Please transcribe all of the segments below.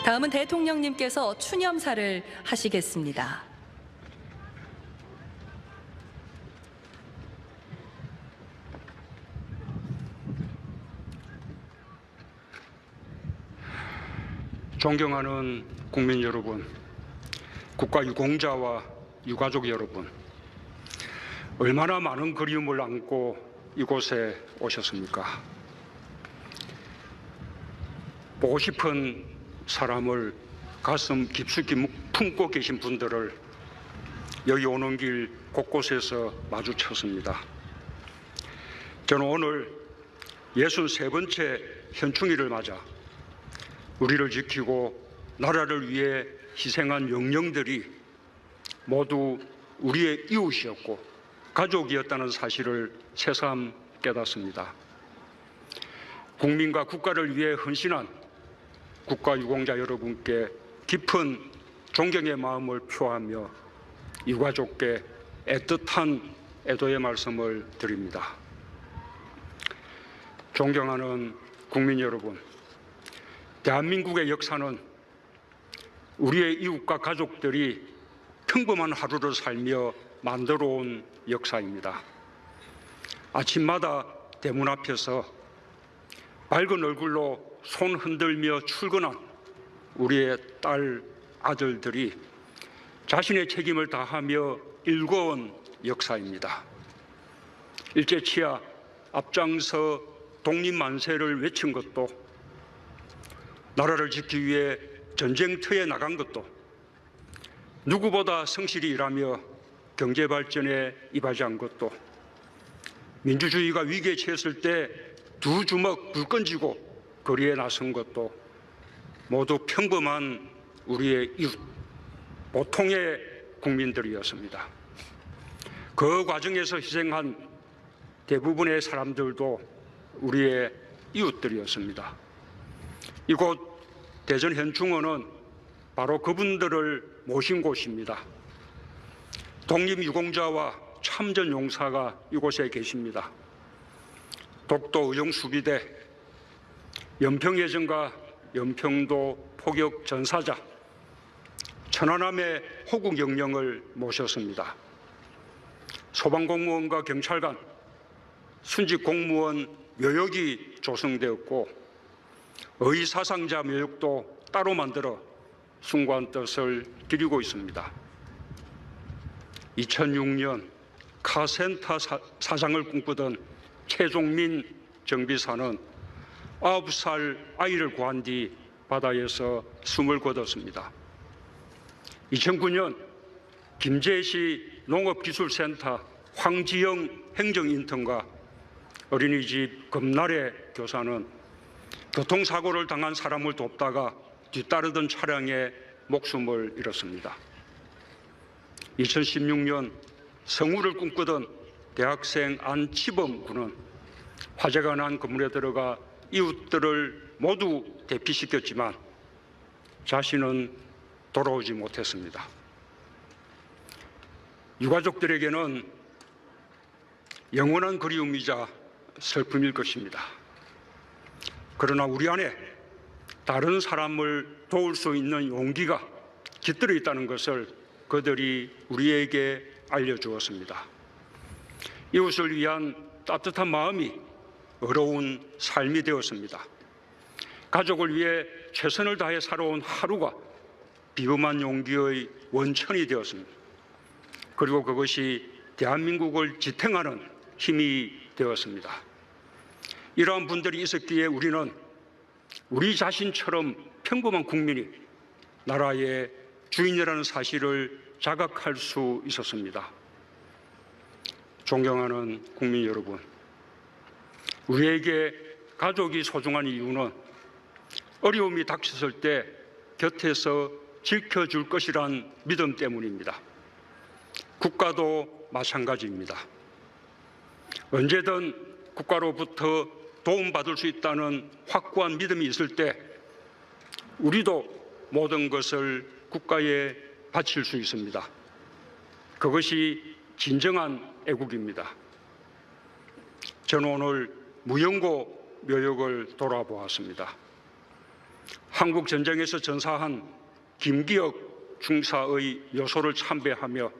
다음은 대통령님께서 추념사를 하시겠습니다. 존경하는 국민 여러분, 국가 유공자와 유가족 여러분, 얼마나 많은 그리움을 안고 이곳에 오셨습니까? 보고 싶은 사람을 가슴 깊숙이 품고 계신 분들을 여기 오는 길 곳곳에서 마주쳤습니다. 저는 오늘 63번째 현충일을 맞아 우리를 지키고 나라를 위해 희생한 영령들이 모두 우리의 이웃이었고 가족이었다는 사실을 새삼 깨닫습니다. 국민과 국가를 위해 헌신한 국가유공자 여러분께 깊은 존경의 마음을 표하며 유가족께 애틋한 애도의 말씀을 드립니다. 존경하는 국민 여러분, 대한민국의 역사는 우리의 이웃과 가족들이 평범한 하루를 살며 만들어온 역사입니다. 아침마다 대문 앞에서 밝은 얼굴로 손 흔들며 출근한 우리의 딸, 아들들이 자신의 책임을 다하며 일궈온 역사입니다. 일제치하 앞장서 독립만세를 외친 것도, 나라를 지키기 위해 전쟁터에 나간 것도, 누구보다 성실히 일하며 경제발전에 이바지한 것도, 민주주의가 위기에 처했을 때 두 주먹 불 던지고 거리에 나선 것도 모두 평범한 우리의 이웃, 보통의 국민들이었습니다. 그 과정에서 희생한 대부분의 사람들도 우리의 이웃들이었습니다. 이곳 대전현충원은 바로 그분들을 모신 곳입니다. 독립유공자와 참전용사가 이곳에 계십니다. 독도 의정수비대, 연평해전과 연평도 포격 전사자, 천안함의 호국영령을 모셨습니다. 소방공무원과 경찰관, 순직공무원 묘역이 조성되었고 의사상자 묘역도 따로 만들어 숭고한 뜻을 기리고 있습니다. 2006년 카센터 사장을 꿈꾸던 최종민 정비사는 9살 아이를 구한 뒤 바다에서 숨을 거뒀습니다. 2009년 김제시 농업기술센터 황지영 행정인턴과 어린이집 금날의 교사는 교통사고를 당한 사람을 돕다가 뒤따르던 차량에 목숨을 잃었습니다. 2016년 성우를 꿈꾸던 대학생 안치범 군은 화재가 난 건물에 들어가 이웃들을 모두 대피시켰지만 자신은 돌아오지 못했습니다. 유가족들에게는 영원한 그리움이자 슬픔일 것입니다. 그러나 우리 안에 다른 사람을 도울 수 있는 용기가 깃들어 있다는 것을 그들이 우리에게 알려주었습니다. 이웃을 위한 따뜻한 마음이 어려운 삶이 되었습니다. 가족을 위해 최선을 다해 살아온 하루가 비범한 용기의 원천이 되었습니다. 그리고 그것이 대한민국을 지탱하는 힘이 되었습니다. 이러한 분들이 있었기에 우리는 우리 자신처럼 평범한 국민이 나라의 주인이라는 사실을 자각할 수 있었습니다. 존경하는 국민 여러분, 우리에게 가족이 소중한 이유는 어려움이 닥쳤을 때 곁에서 지켜줄 것이란 믿음 때문입니다. 국가도 마찬가지입니다. 언제든 국가로부터 도움받을 수 있다는 확고한 믿음이 있을 때 우리도 모든 것을 국가에 바칠 수 있습니다. 그것이 진정한 애국입니다. 저는 오늘 무영고 묘역을 돌아보았습니다. 한국 전쟁에서 전사한 김기혁 중사의 요소를 참배하며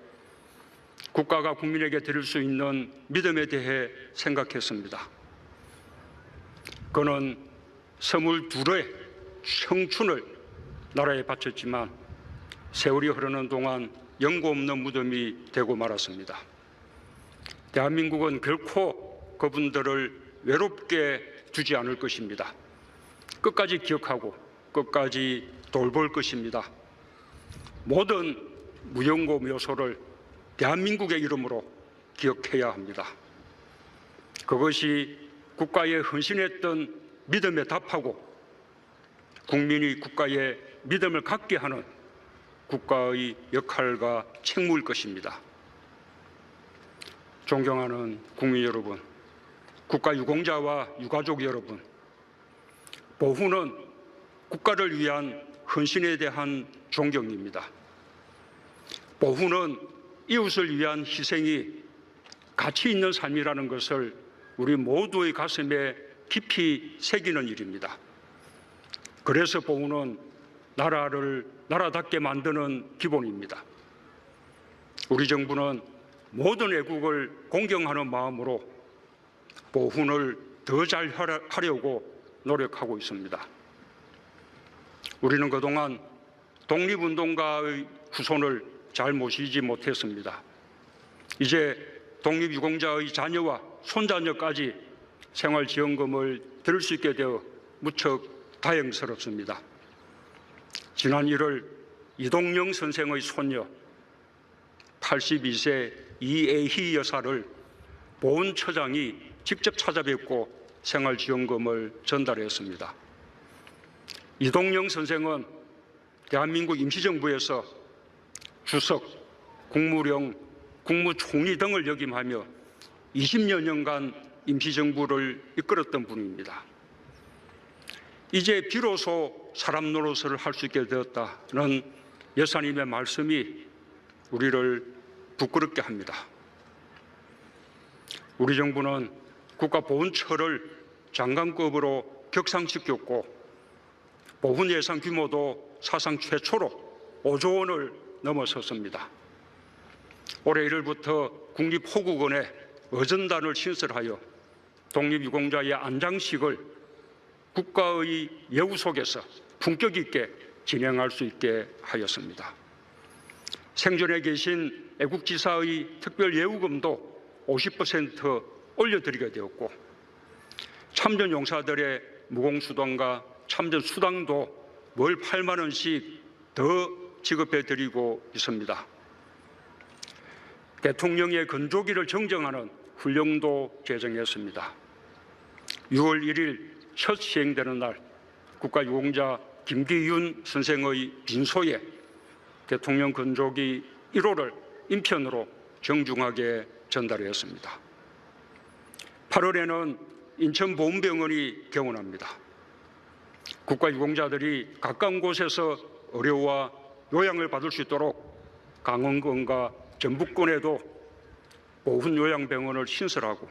국가가 국민에게 드릴 수 있는 믿음에 대해 생각했습니다. 그는 22의 청춘을 나라에 바쳤지만 세월이 흐르는 동안 영고 없는 무덤이 되고 말았습니다. 대한민국은 결코 그분들을 외롭게 두지 않을 것입니다. 끝까지 기억하고 끝까지 돌볼 것입니다. 모든 무영고 묘소를 대한민국의 이름으로 기억해야 합니다. 그것이 국가에 헌신했던 믿음에 답하고 국민이 국가에 믿음을 갖게 하는 국가의 역할과 책무일 것입니다. 존경하는 국민 여러분, 국가 유공자와 유가족 여러분, 보훈은 국가를 위한 헌신에 대한 존경입니다. 보훈은 이웃을 위한 희생이 가치 있는 삶이라는 것을 우리 모두의 가슴에 깊이 새기는 일입니다. 그래서 보훈은 나라를 나라답게 만드는 기본입니다. 우리 정부는 모든 애국을 공경하는 마음으로 보훈을 더 잘 하려고 노력하고 있습니다. 우리는 그동안 독립운동가의 후손을 잘 모시지 못했습니다. 이제 독립유공자의 자녀와 손자녀까지 생활지원금을 들을 수 있게 되어 무척 다행스럽습니다. 지난 1월 이동영 선생의 손녀 82세 이애희 여사를 보훈처장이 직접 찾아뵙고 생활지원금을 전달했습니다. 이동영 선생은 대한민국 임시정부에서 주석, 국무령, 국무총리 등을 역임하며 20여 년간 임시정부를 이끌었던 분입니다. 이제 비로소 사람 노릇을 할 수 있게 되었다는 여사님의 말씀이 우리를 부끄럽게 합니다. 우리 정부는 국가보훈처를 장관급으로 격상시켰고 보훈 예산 규모도 사상 최초로 5조 원을 넘어섰습니다. 올해 1월부터 국립호국원에 어전단을 신설하여 독립유공자의 안장식을 국가의 예우 속에서 품격 있게 진행할 수 있게 하였습니다. 생존해 계신 애국지사의 특별예우금도 50% 올려드리게 되었고 참전용사들의 무공수당과 참전수당도 월 8만 원씩 더 지급해드리고 있습니다. 대통령의 건조기를 정정하는 훈령도 제정했습니다. 6월 1일 첫 시행되는 날 국가유공자 김기윤 선생의 빈소에 대통령 건조기 1호를 인편으로 정중하게 전달했습니다. 8월에는 인천보훈병원이 개원합니다. 국가유공자들이 가까운 곳에서 의료와 요양을 받을 수 있도록 강원권과 전북권에도 보훈요양병원을 신설하고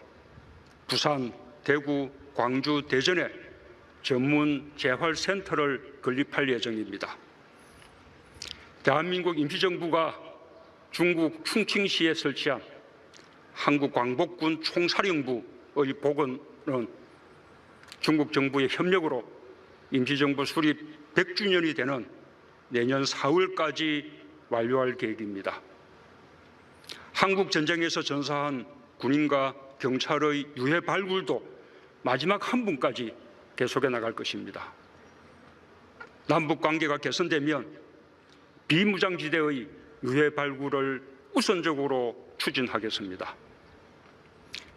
부산, 대구, 광주, 대전에 전문 재활센터를 건립할 예정입니다. 대한민국 임시정부가 중국 충칭시에 설치한 한국광복군 총사령부의 복원은 중국 정부의 협력으로 임시정부 수립 100주년이 되는 내년 4월까지 완료할 계획입니다. 한국 전쟁에서 전사한 군인과 경찰의 유해 발굴도 마지막 한 분까지 계속해 나갈 것입니다. 남북 관계가 개선되면 비무장지대의 유해 발굴을 우선적으로 추진하겠습니다.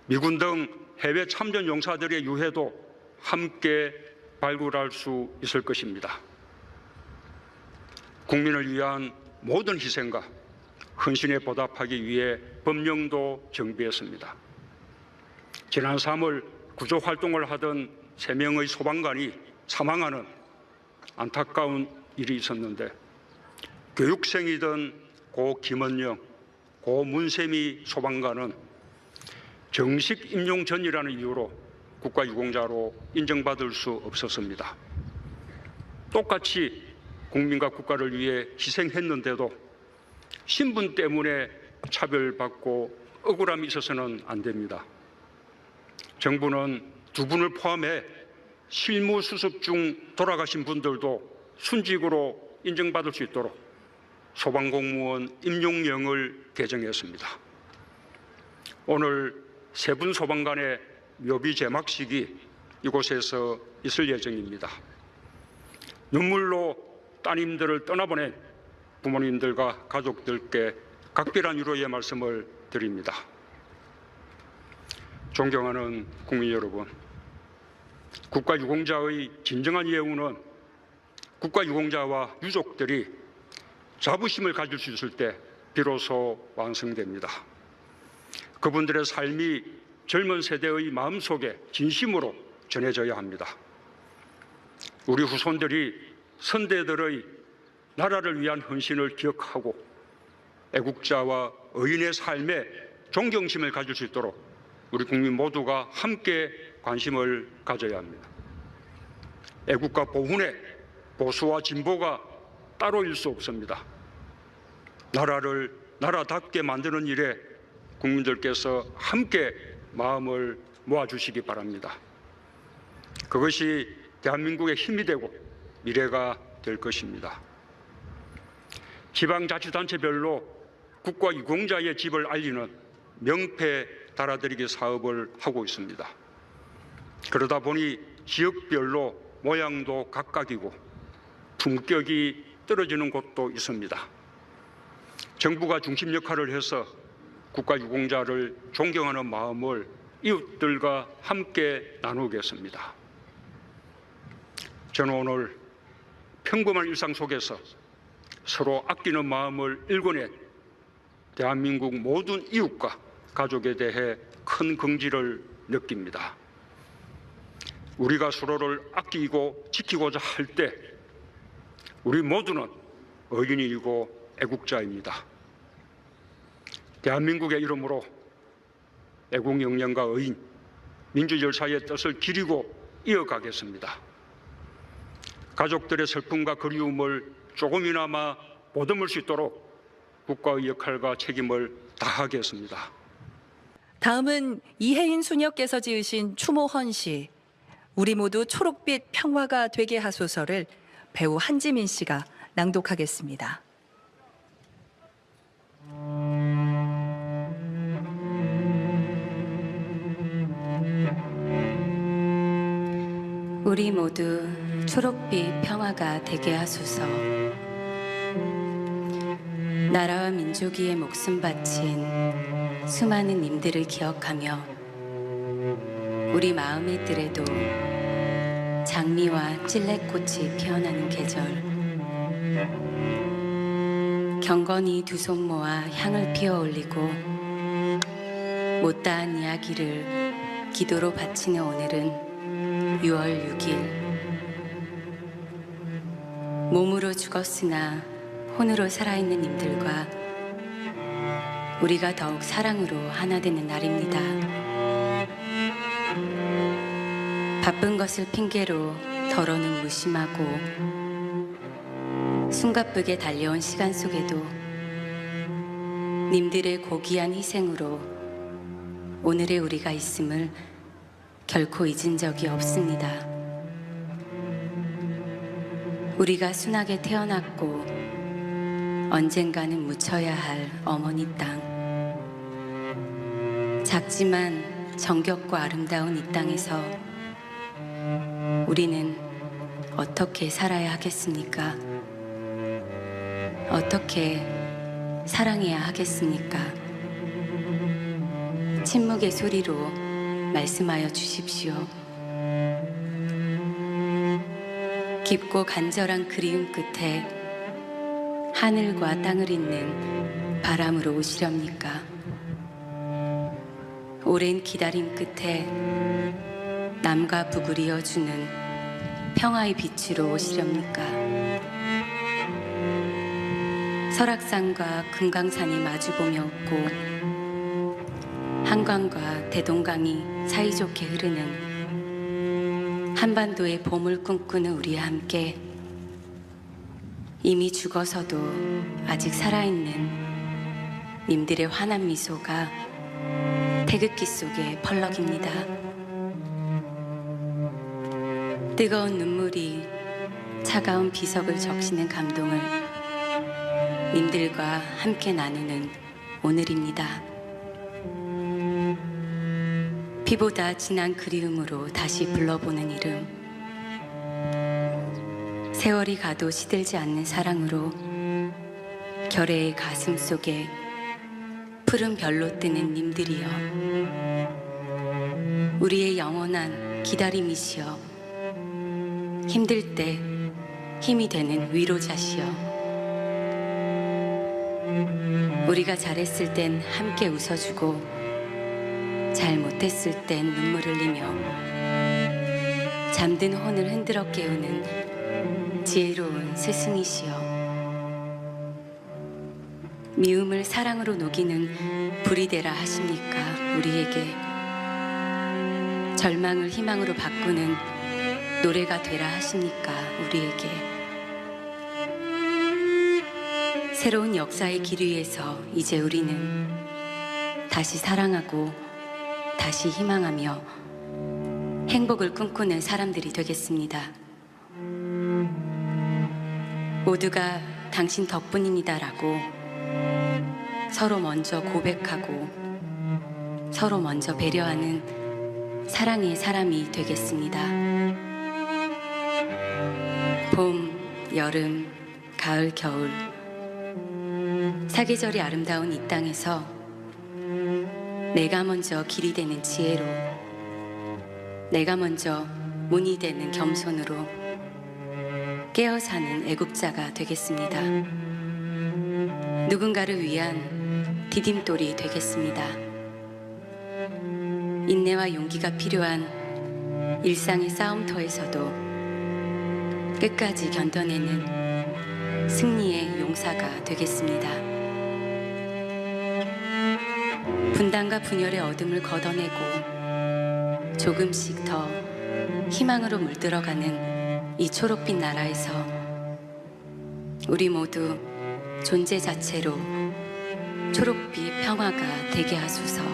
미군 등 해외 참전 용사들의 유해도 함께 발굴할 수 있을 것입니다. 국민을 위한 모든 희생과 헌신에 보답하기 위해 법령도 정비했습니다. 지난 3월 구조 활동을 하던 3명의 소방관이 사망하는 안타까운 일이 있었는데 교육생이던 고 김원영, 고 문세미 소방관은 정식 임용 전이라는 이유로 국가유공자로 인정받을 수 없었습니다. 똑같이 국민과 국가를 위해 희생했는데도 신분 때문에 차별받고 억울함이 있어서는 안 됩니다. 정부는 두 분을 포함해 실무 수습 중 돌아가신 분들도 순직으로 인정받을 수 있도록 소방공무원 임용령을 개정했습니다. 오늘 세 분 소방관의 묘비 제막식이 이곳에서 있을 예정입니다. 눈물로 따님들을 떠나보낸 부모님들과 가족들께 각별한 위로의 말씀을 드립니다. 존경하는 국민 여러분, 국가유공자의 진정한 예우는 국가유공자와 유족들이 자부심을 가질 수 있을 때 비로소 완성됩니다. 그분들의 삶이 젊은 세대의 마음속에 진심으로 전해져야 합니다. 우리 후손들이 선대들의 나라를 위한 헌신을 기억하고 애국자와 의인의 삶에 존경심을 가질 수 있도록 우리 국민 모두가 함께 관심을 가져야 합니다. 애국과 보훈에 보수와 진보가 따로일 수 없습니다. 나라를 나라답게 만드는 일에 국민들께서 함께 마음을 모아주시기 바랍니다. 그것이 대한민국의 힘이 되고 미래가 될 것입니다. 지방자치단체별로 국가유공자의 집을 알리는 명패 달아드리기 사업을 하고 있습니다. 그러다 보니 지역별로 모양도 각각이고 품격이 떨어지는 곳도 있습니다. 정부가 중심 역할을 해서 국가유공자를 존경하는 마음을 이웃들과 함께 나누겠습니다. 저는 오늘 평범한 일상 속에서 서로 아끼는 마음을 일궈낸 대한민국 모든 이웃과 가족에 대해 큰 긍지를 느낍니다. 우리가 서로를 아끼고 지키고자 할 때 우리 모두는 의인이고 애국자입니다. 대한민국의 이름으로 애국 역량과 의인, 민주 열사의 뜻을 기리고 이어가겠습니다. 가족들의 슬픔과 그리움을 조금이나마 보듬을 수 있도록 국가의 역할과 책임을 다하겠습니다. 다음은 이혜인 수녀께서 지으신 추모 헌시 우리 모두 초록빛 평화가 되게 하소서를 배우 한지민 씨가 낭독하겠습니다. 우리 모두 초록빛 평화가 되게 하소서. 나라와 민족위에 목숨 바친 수많은 님들을 기억하며 우리 마음의 뜰에도 장미와 찔레꽃이 피어나는 계절, 경건히 두 손 모아 향을 피워 올리고 못다한 이야기를 기도로 바치는 오늘은 6월 6일. 몸으로 죽었으나 혼으로 살아있는 님들과 우리가 더욱 사랑으로 하나 되는 날입니다. 바쁜 것을 핑계로 덜어는 무심하고 숨가쁘게 달려온 시간 속에도 님들의 고귀한 희생으로 오늘의 우리가 있음을 결코 잊은 적이 없습니다. 우리가 순하게 태어났고 언젠가는 묻혀야 할 어머니 땅, 작지만 정겹고 아름다운 이 땅에서 우리는 어떻게 살아야 하겠습니까? 어떻게 사랑해야 하겠습니까? 침묵의 소리로 말씀하여 주십시오. 깊고 간절한 그리움 끝에 하늘과 땅을 잇는 바람으로 오시렵니까? 오랜 기다림 끝에 남과 북을 이어주는 평화의 빛으로 오시렵니까? 설악산과 금강산이 마주보며 웃고 한강과 대동강이 사이좋게 흐르는 한반도의 봄을 꿈꾸는 우리와 함께 이미 죽어서도 아직 살아있는 님들의 환한 미소가 태극기 속에 펄럭입니다. 뜨거운 눈물이 차가운 비석을 적시는 감동을 님들과 함께 나누는 오늘입니다. 피보다 진한 그리움으로 다시 불러보는 이름, 세월이 가도 시들지 않는 사랑으로 결의의 가슴 속에 푸른 별로 뜨는 님들이여, 우리의 영원한 기다림이시여, 힘들 때 힘이 되는 위로자시여, 우리가 잘했을 땐 함께 웃어주고 잘못했을 땐 눈물 흘리며 잠든 혼을 흔들어 깨우는 지혜로운 스승이시여, 미움을 사랑으로 녹이는 불이 되라 하십니까 우리에게, 절망을 희망으로 바꾸는 노래가 되라 하십니까 우리에게. 새로운 역사의 길 위에서 이제 우리는 다시 사랑하고 다시 희망하며 행복을 꿈꾸는 사람들이 되겠습니다. 모두가 당신 덕분입니다라고 서로 먼저 고백하고 서로 먼저 배려하는 사랑의 사람이 되겠습니다. 봄, 여름, 가을, 겨울, 사계절이 아름다운 이 땅에서 내가 먼저 길이 되는 지혜로, 내가 먼저 문이 되는 겸손으로 깨어 사는 애국자가 되겠습니다. 누군가를 위한 디딤돌이 되겠습니다. 인내와 용기가 필요한 일상의 싸움터에서도 끝까지 견뎌내는 승리의 용사가 되겠습니다. 분단과 분열의 어둠을 걷어내고 조금씩 더 희망으로 물들어가는 이 초록빛 나라에서 우리 모두 존재 자체로 초록빛 평화가 되게 하소서.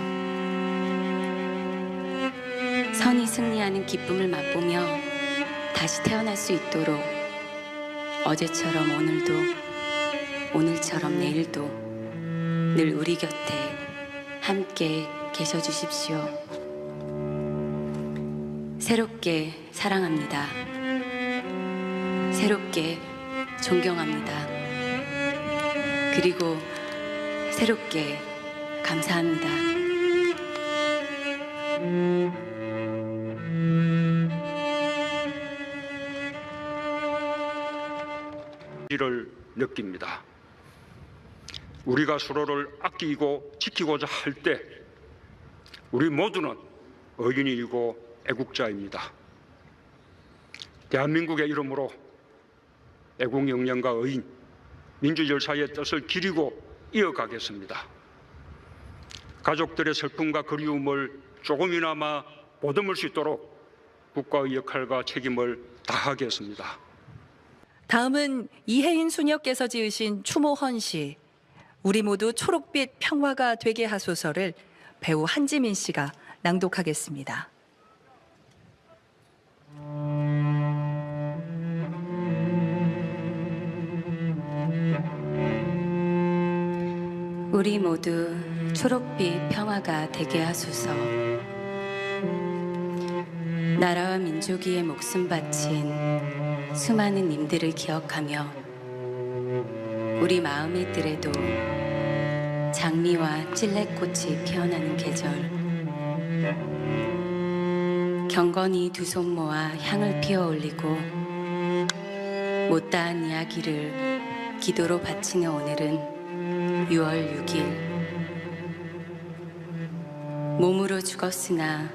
선이 승리하는 기쁨을 맛보며 다시 태어날 수 있도록 어제처럼 오늘도, 오늘처럼 내일도 늘 우리 곁에 함께 계셔 주십시오. 새롭게 사랑합니다. 새롭게 존경합니다. 그리고 새롭게 감사합니다. 이를 느낍니다. 우리가 서로를 아끼고 지키고자 할 때 우리 모두는 의인이고 애국자입니다. 대한민국의 이름으로 애국 역량과 의인, 민주 열사의 뜻을 기리고 이어가겠습니다. 가족들의 슬픔과 그리움을 조금이나마 보듬을 수 있도록 국가의 역할과 책임을 다하겠습니다. 다음은 이혜인 수녀께서 지으신 추모헌 시 우리 모두 초록빛 평화가 되게 하소서를 배우 한지민 씨가 낭독하겠습니다. 우리 모두 초록빛 평화가 되게 하소서. 나라와 민족 위에 목숨 바친 수많은 님들을 기억하며 우리 마음의 뜰에도 장미와 찔레꽃이 피어나는 계절, 경건히 두 손 모아 향을 피워 올리고 못다한 이야기를 기도로 바치는 오늘은 6월 6일. 몸으로 죽었으나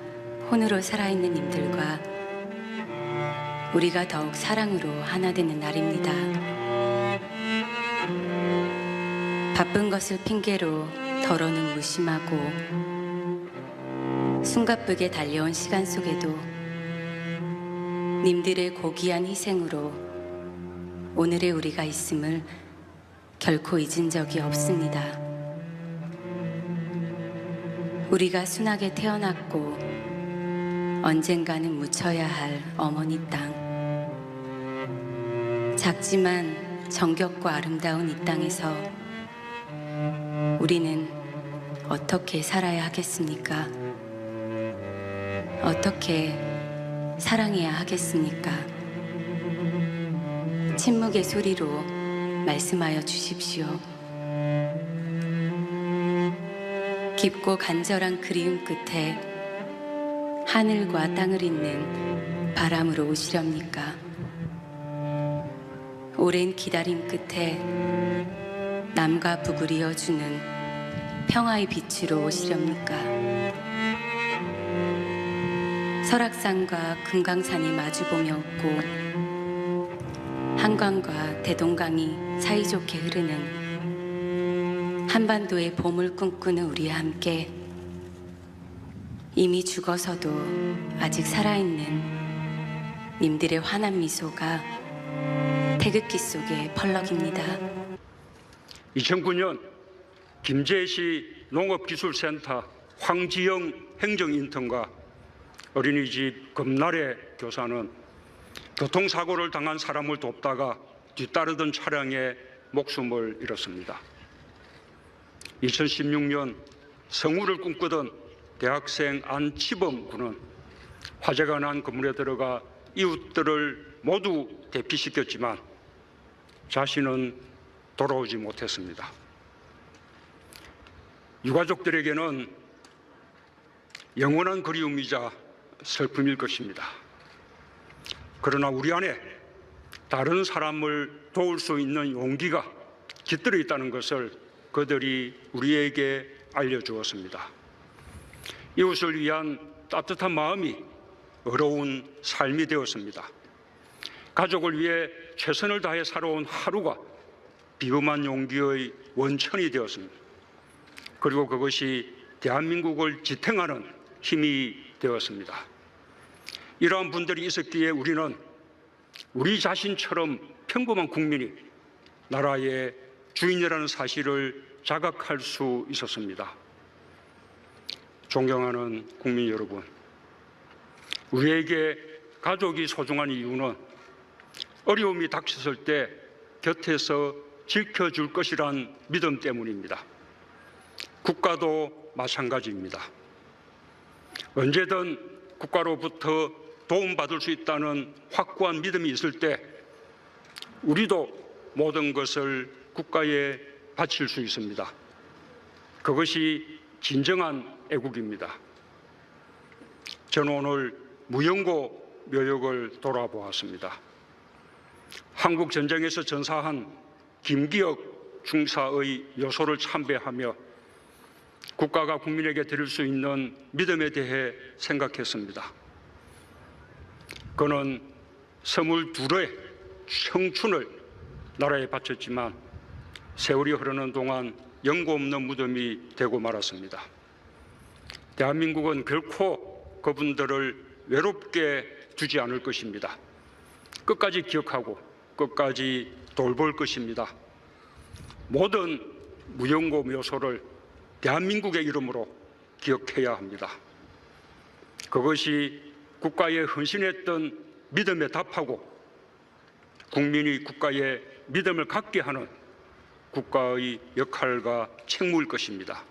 혼으로 살아있는 님들과 우리가 더욱 사랑으로 하나 되는 날입니다. 바쁜 것을 핑계로 덜어는 무심하고 숨가쁘게 달려온 시간 속에도 님들의 고귀한 희생으로 오늘의 우리가 있음을 결코 잊은 적이 없습니다. 우리가 순하게 태어났고 언젠가는 묻혀야 할 어머니 땅. 작지만 정겹고 아름다운 이 땅에서 우리는 어떻게 살아야 하겠습니까? 어떻게 사랑해야 하겠습니까? 침묵의 소리로 말씀하여 주십시오. 깊고 간절한 그리움 끝에 하늘과 땅을 잇는 바람으로 오시렵니까? 오랜 기다림 끝에 남과 북을 이어주는 평화의 빛으로 오시렵니까? 설악산과 금강산이 마주보며 웃고 한강과 대동강이 사이좋게 흐르는 한반도의 봄을 꿈꾸는 우리와 함께 이미 죽어서도 아직 살아있는 님들의 환한 미소가 태극기 속에 펄럭입니다. 2009년 김제시 농업기술센터 황지영 행정인턴과 어린이집 금날의 교사는 교통사고를 당한 사람을 돕다가 뒤따르던 차량에 목숨을 잃었습니다. 2016년 성우를 꿈꾸던 대학생 안치범 군은 화재가 난 건물에 들어가 이웃들을 모두 대피시켰지만 자신은 돌아오지 못했습니다. 유가족들에게는 영원한 그리움이자 슬픔일 것입니다. 그러나 우리 안에 다른 사람을 도울 수 있는 용기가 깃들어 있다는 것을 그들이 우리에게 알려주었습니다. 이웃을 위한 따뜻한 마음이 어려운 삶이 되었습니다. 가족을 위해 최선을 다해 살아온 하루가 비범한 용기의 원천이 되었습니다. 그리고 그것이 대한민국을 지탱하는 힘이 되었습니다. 이러한 분들이 있었기에 우리는 우리 자신처럼 평범한 국민이 나라의 주인이라는 사실을 자각할 수 있었습니다. 존경하는 국민 여러분, 우리에게 가족이 소중한 이유는 어려움이 닥쳤을 때 곁에서 지켜줄 것이란 믿음 때문입니다. 국가도 마찬가지입니다. 언제든 국가로부터 도움받을 수 있다는 확고한 믿음이 있을 때 우리도 모든 것을 국가에 바칠 수 있습니다. 그것이 진정한 애국입니다. 저는 오늘 무영고 묘역을 돌아보았습니다. 한국 전쟁에서 전사한 김기혁 중사의 요소를 참배하며 국가가 국민에게 드릴 수 있는 믿음에 대해 생각했습니다. 그는 22의 청춘을 나라에 바쳤지만 세월이 흐르는 동안 영고 없는 무덤이 되고 말았습니다. 대한민국은 결코 그분들을 외롭게 두지 않을 것입니다. 끝까지 기억하고 끝까지 돌볼 것입니다. 모든 무영고 묘소를 대한민국의 이름으로 기억해야 합니다. 그것이 국가에 헌신했던 믿음에 답하고 국민이 국가에 믿음을 갖게 하는 국가의 역할과 책무일 것입니다.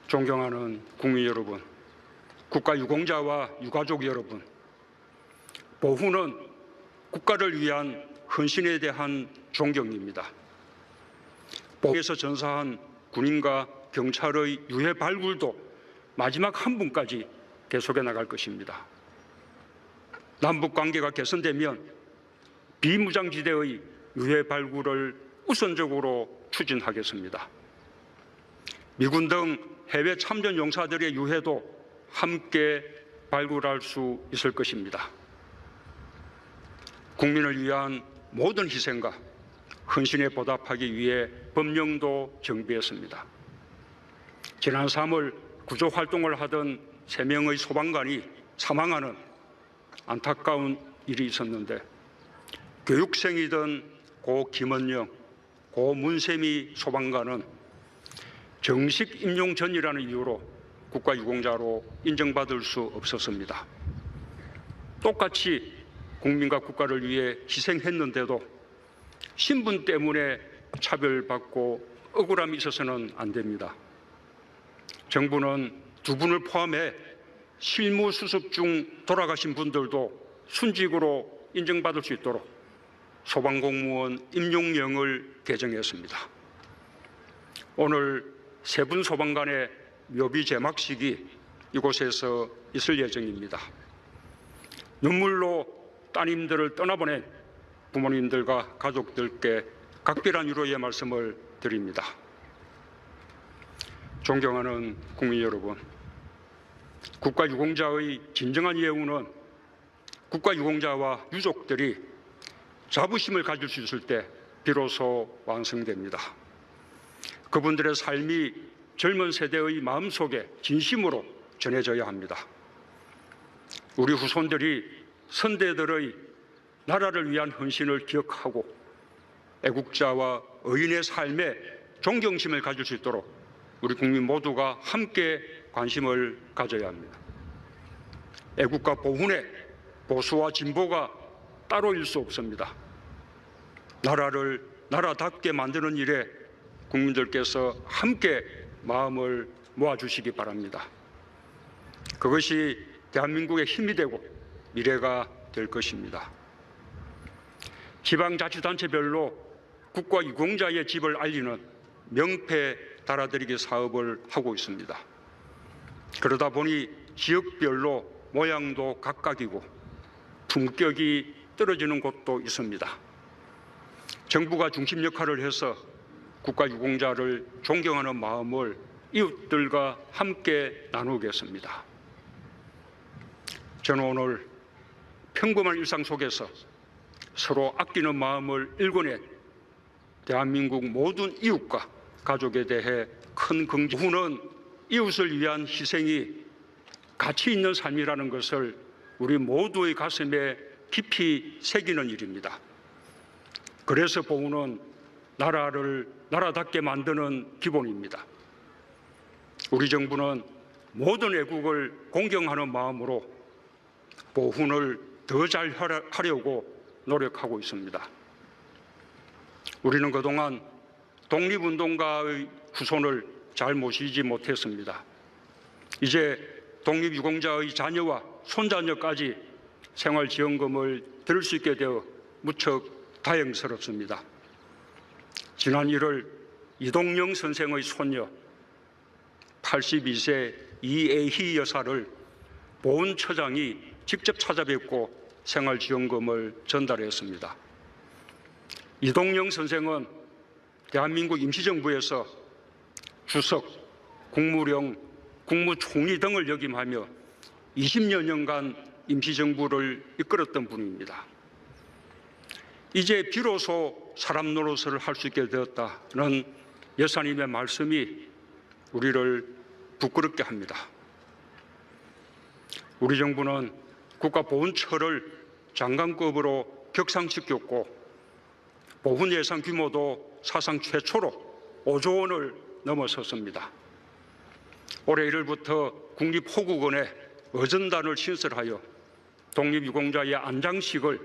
존경하는 국민 여러분, 국가 유공자와 유가족 여러분, 보훈은 국가를 위한 헌신에 대한 존경입니다. 보훈에서 전사한 군인과 경찰의 유해 발굴도 마지막 한 분까지 계속해 나갈 것입니다. 남북 관계가 개선되면 비무장지대의 유해 발굴을 우선적으로 추진하겠습니다. 미군 등 해외 참전 용사들의 유해도 함께 발굴할 수 있을 것입니다. 국민을 위한 모든 희생과 헌신에 보답하기 위해 법령도 정비했습니다. 지난 3월 구조 활동을 하던 3명의 소방관이 사망하는 안타까운 일이 있었는데 교육생이던 고 김원영, 고 문세미 소방관은 정식 임용 전이라는 이유로 국가유공자로 인정받을 수 없었습니다. 똑같이 국민과 국가를 위해 희생했는데도 신분 때문에 차별받고 억울함이 있어서는 안 됩니다. 정부는 두 분을 포함해 실무 수습 중 돌아가신 분들도 순직으로 인정받을 수 있도록 소방공무원 임용령을 개정했습니다. 오늘 세 분 소방관의 묘비 제막식이 이곳에서 있을 예정입니다. 눈물로 따님들을 떠나보낸 부모님들과 가족들께 각별한 위로의 말씀을 드립니다. 존경하는 국민 여러분, 국가유공자의 진정한 예우는 국가유공자와 유족들이 자부심을 가질 수 있을 때 비로소 완성됩니다. 그분들의 삶이 젊은 세대의 마음속에 진심으로 전해져야 합니다. 우리 후손들이 선대들의 나라를 위한 헌신을 기억하고 애국자와 의인의 삶에 존경심을 가질 수 있도록 우리 국민 모두가 함께 관심을 가져야 합니다. 애국과 보훈의 보수와 진보가 따로일 수 없습니다. 나라를 나라답게 만드는 일에 국민들께서 함께 마음을 모아주시기 바랍니다. 그것이 대한민국의 힘이 되고 미래가 될 것입니다. 지방자치단체별로 국가유공자의 집을 알리는 명패 달아드리기 사업을 하고 있습니다. 그러다 보니 지역별로 모양도 각각이고 품격이 떨어지는 곳도 있습니다. 정부가 중심 역할을 해서 국가유공자를 존경하는 마음을 이웃들과 함께 나누겠습니다. 저는 오늘 평범한 일상 속에서 서로 아끼는 마음을 일궈낸 대한민국 모든 이웃과 가족에 대해 큰 긍지. 후는 이웃을 위한 희생이 가치 있는 삶이라는 것을 우리 모두의 가슴에 깊이 새기는 일입니다. 그래서 보훈은 나라를 나라답게 만드는 기본입니다. 우리 정부는 모든 애국을 공경하는 마음으로 보훈을 더 잘 하려고 노력하고 있습니다. 우리는 그동안 독립운동가의 후손을 잘 모시지 못했습니다. 이제 독립유공자의 자녀와 손자녀까지 생활지원금을 들을 수 있게 되어 무척 다행스럽습니다. 지난 1월 이동영 선생의 손녀 82세 이애희 여사를 보훈처장이 직접 찾아뵙고 생활지원금을 전달했습니다. 이동영 선생은 대한민국 임시정부에서 주석, 국무령, 국무총리 등을 역임하며 20여 년간 임시정부를 이끌었던 분입니다. 이제 비로소 사람 노릇을 할 수 있게 되었다는 여사님의 말씀이 우리를 부끄럽게 합니다. 우리 정부는 국가보훈처를 장관급으로 격상시켰고 보훈 예산 규모도 사상 최초로 5조 원을 넘어섰습니다. 올해 1월부터 국립호국원에 어전단을 신설하여 독립유공자의 안장식을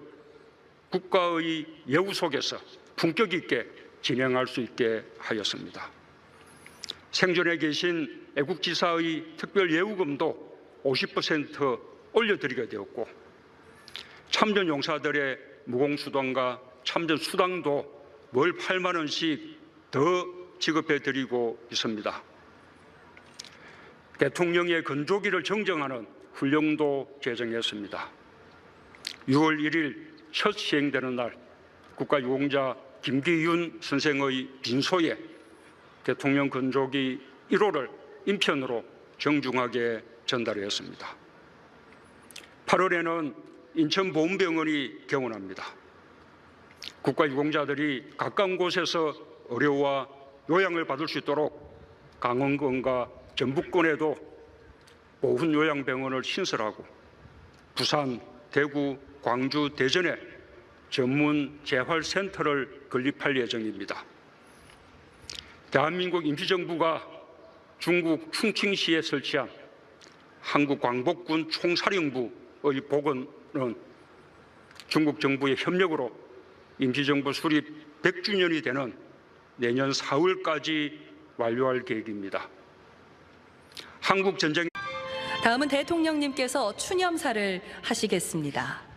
국가의 예우 속에서 품격 있게 진행할 수 있게 하였습니다. 생존해 계신 애국지사의 특별예우금도 50% 올려드리게 되었고 참전용사들의 무공수당과 참전수당도 월 8만 원씩 더 지급해드리고 있습니다. 대통령의 건조기를 정정하는 훈령도 제정했습니다. 6월 1일 첫 시행되는 날 국가유공자 김기윤 선생의 빈소에 대통령 건조기 1호를 인편으로 정중하게 전달했습니다. 8월에는 인천보훈병원이 개원합니다. 국가유공자들이 가까운 곳에서 의료와 요양을 받을 수 있도록 강원권과 전북권에도 보훈요양병원을 신설하고 부산, 대구, 광주, 대전에 전문 재활센터를 건립할 예정입니다. 대한민국 임시정부가 중국 충칭시에 설치한 한국광복군 총사령부의 복원은 중국 정부의 협력으로 임시정부 수립 100주년이 되는 내년 4월까지 완료할 계획입니다. 한국 전쟁 다음은 대통령님께서 추념사를 하시겠습니다.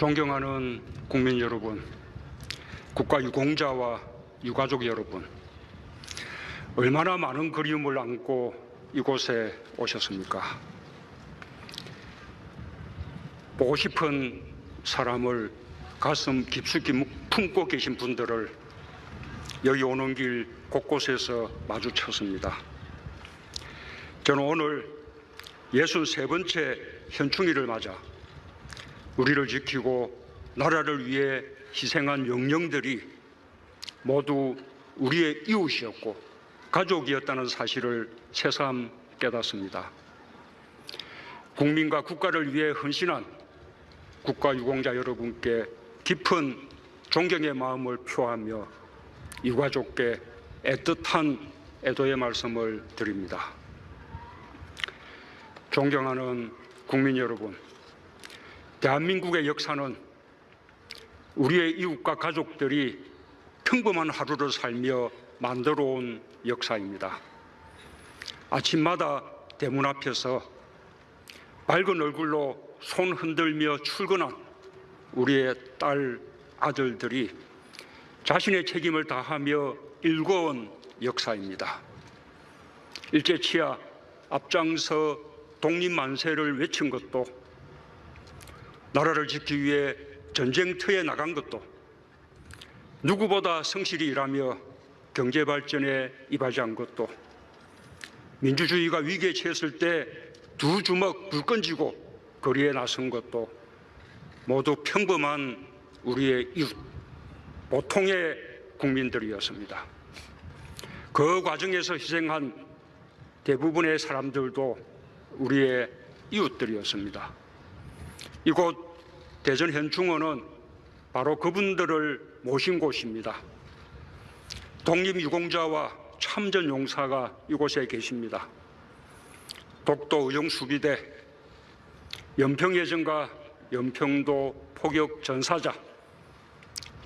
존경하는 국민 여러분, 국가 유공자와 유가족 여러분, 얼마나 많은 그리움을 안고 이곳에 오셨습니까? 보고 싶은 사람을 가슴 깊숙이 품고 계신 분들을 여기 오는 길 곳곳에서 마주쳤습니다. 저는 오늘 63번째 현충일을 맞아 우리를 지키고 나라를 위해 희생한 영령들이 모두 우리의 이웃이었고 가족이었다는 사실을 새삼 깨닫습니다. 국민과 국가를 위해 헌신한 국가 유공자 여러분께 깊은 존경의 마음을 표하며 유가족께 애틋한 애도의 말씀을 드립니다. 존경하는 국민 여러분, 대한민국의 역사는 우리의 이웃과 가족들이 평범한 하루를 살며 만들어온 역사입니다. 아침마다 대문 앞에서 밝은 얼굴로 손 흔들며 출근한 우리의 딸, 아들들이 자신의 책임을 다하며 일궈온 역사입니다. 일제치하 앞장서 독립만세를 외친 것도, 나라를 지키기 위해 전쟁터에 나간 것도, 누구보다 성실히 일하며 경제발전에 이바지한 것도, 민주주의가 위기에 처했을 때 두 주먹 불 끈지고 거리에 나선 것도 모두 평범한 우리의 이웃, 보통의 국민들이었습니다. 그 과정에서 희생한 대부분의 사람들도 우리의 이웃들이었습니다. 이곳 대전현충원은 바로 그분들을 모신 곳입니다. 독립유공자와 참전용사가 이곳에 계십니다. 독도 의정수비대, 연평해전과 연평도 포격 전사자,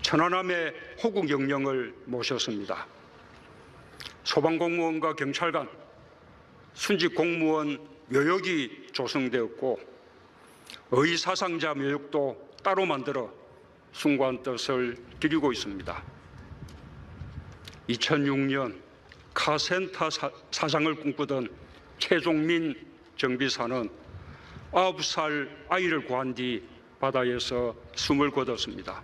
천안함의 호국영령을 모셨습니다. 소방공무원과 경찰관, 순직 공무원 묘역이 조성되었고 의사상자 묘역도 따로 만들어 숭고한 뜻을 기리고 있습니다. 2006년 카센터 사장을 꿈꾸던 최종민 정비사는 9살 아이를 구한 뒤 바다에서 숨을 거뒀습니다.